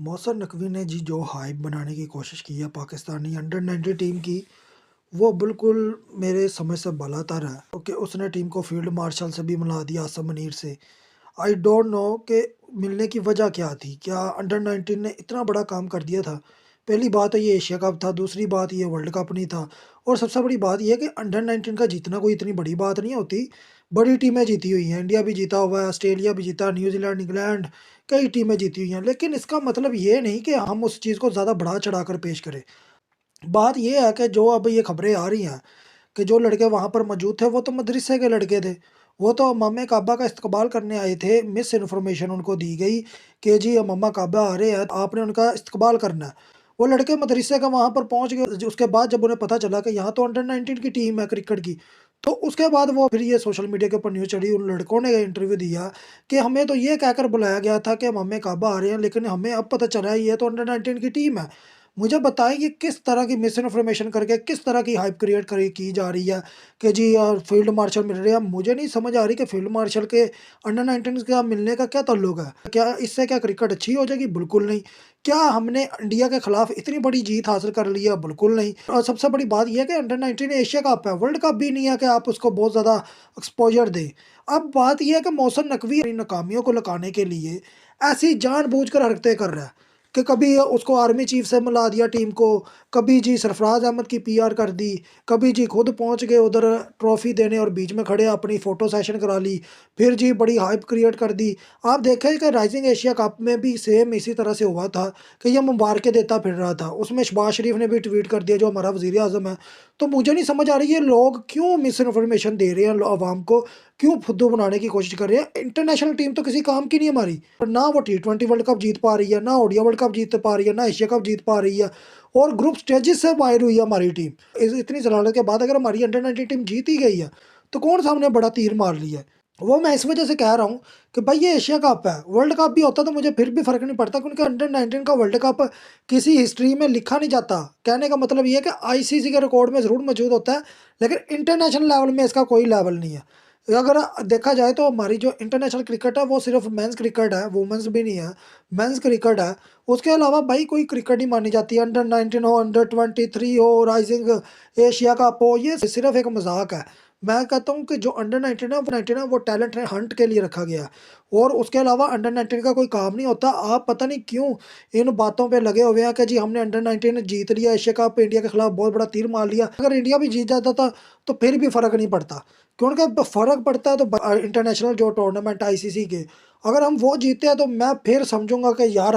मौसम नकवी ने जी जो हाइप बनाने की कोशिश की है पाकिस्तानी अंडर 19 टीम की, वो बिल्कुल मेरे समझ से बालातर है क्योंकि उसने टीम को फील्ड मार्शल से भी मिला दिया, आसम मुनीर से। आई डोंट नो कि मिलने की वजह क्या थी? क्या अंडर 19 ने इतना बड़ा काम कर दिया था? पहली बात तो ये एशिया कप था, दूसरी बात ये वर्ल्ड कप नहीं था और सबसे बड़ी बात ये है कि अंडर 19 का जीतना कोई इतनी बड़ी बात नहीं होती। बड़ी टीमें जीती हुई हैं, इंडिया भी जीता हुआ है, ऑस्ट्रेलिया भी जीता, न्यूज़ीलैंड, इंग्लैंड, कई टीमें जीती हुई हैं। लेकिन इसका मतलब ये नहीं कि हम उस चीज़ को ज़्यादा बढ़ा-चढ़ा कर पेश करें। बात ये है कि जो अब ये खबरें आ रही हैं कि जो लड़के वहाँ पर मौजूद थे, वो तो मदरसे के लड़के थे। वो तो मम्मे काबा का इस्तकबाल करने आए थे, मिस इन्फॉर्मेशन उनको दी गई कि जी मम्मा काबा आ रहे हैं, आपने उनका इस्तकबाल करना है। वो लड़के मदरसे का वहाँ पर पहुँच गए, उसके बाद जब उन्हें पता चला कि यहाँ तो अंडर 19 की टीम है क्रिकेट की, तो उसके बाद वो फिर ये सोशल मीडिया के ऊपर न्यूज़ चढ़ी, उन लड़कों ने इंटरव्यू दिया कि हमें तो ये कहकर बुलाया गया था कि मम्मे काबा आ रहे हैं, लेकिन हमें अब पता चला है ये तो अंडर 19 की टीम है। मुझे बताएँ ये किस तरह की मिस इन्फॉर्मेशन करके किस तरह की हाइप क्रिएट करी की जा रही है कि जी फील्ड मार्शल मिल रहे हैं। मुझे नहीं समझ आ रही कि फील्ड मार्शल के अंडर 19 का मिलने का क्या ताल्लुक है? क्या इससे क्या क्रिकेट अच्छी हो जाएगी? बिल्कुल नहीं। क्या हमने इंडिया के खिलाफ इतनी बड़ी जीत हासिल कर ली है? बिल्कुल नहीं। और सबसे बड़ी बात ये है कि अंडर 19 एशिया कप है, वर्ल्ड कप भी नहीं है कि आप उसको बहुत ज़्यादा एक्सपोज़र दें। अब बात ये है कि मौसम नकवी अपनी नाकामियों को लुकाने के लिए ऐसी जानबूझकर हरकतें कर रहा है। कि कभी उसको आर्मी चीफ से मिला दिया टीम को, कभी जी सरफराज अहमद की पीआर कर दी, कभी जी खुद पहुँच गए उधर ट्रॉफ़ी देने और बीच में खड़े अपनी फ़ोटो सेशन करा ली, फिर जी बड़ी हाइप क्रिएट कर दी। आप देखें कि राइज़िंग एशिया कप में भी सेम इसी तरह से हुआ था कि ये मुबारकें देता फिर रहा था। उसमें शहबाज शरीफ ने भी ट्वीट कर दिया जो हमारा वज़ीर-ए-आज़म है। तो मुझे नहीं समझ आ रही ये लोग क्यों मिस इन्फॉर्मेशन दे रहे हैं अवाम को, क्यों फुद्दू बनाने की कोशिश कर रहे हैं? इंटरनेशनल टीम तो किसी काम की नहीं हमारी। ना वो टी20 वर्ल्ड कप जीत पा रही है, ना ओडीआई वर्ल्ड कप जीत पा रही है, ना एशिया कप जीत पा रही है और ग्रुप स्टेजेस से बाहर हुई है हमारी टीम। इतनी ज़लालत के बाद अगर हमारी अंडर 19 टीम जीत ही गई है, तो कौन सा हमने बड़ा तीर मार लिया है? वो मैं इस वजह से कह रहा हूँ कि भाई ये एशिया कप है, वर्ल्ड कप भी होता तो मुझे फिर भी फ़र्क नहीं पड़ता क्योंकि अंडर 19 का वर्ल्ड कप किसी हिस्ट्री में लिखा नहीं जाता। कहने का मतलब ये है कि आईसीसी के रिकॉर्ड में ज़रूर मौजूद होता है, लेकिन इंटरनेशनल लेवल में इसका कोई लेवल नहीं है। अगर देखा जाए तो हमारी जो इंटरनेशनल क्रिकेट है वो सिर्फ मेंस क्रिकेट है, वुमेन्स भी नहीं है, मेंस क्रिकेट है। उसके अलावा भाई कोई क्रिकेट नहीं मानी जाती है, अंडर 19 हो, अंडर 23 हो, राइजिंग एशिया कप हो, ये सिर्फ एक मजाक है। मैं कहता हूँ कि जो अंडर 19 है वो 19 है वो टैलेंट है, हंट के लिए रखा गया है और उसके अलावा अंडर 19 का कोई काम नहीं होता। आप पता नहीं क्यों इन बातों पे लगे हुए हैं कि जी हमने अंडर 19 जीत लिया एशिया कप, इंडिया के खिलाफ बहुत बड़ा तीर मार लिया। अगर इंडिया भी जीत जाता था तो फिर भी फ़र्क नहीं पड़ता। क्योंकि फ़र्क पड़ता है तो इंटरनेशनल जो टूर्नामेंट आईसीसी के, अगर हम वो जीते हैं तो मैं फिर समझूंगा कि यार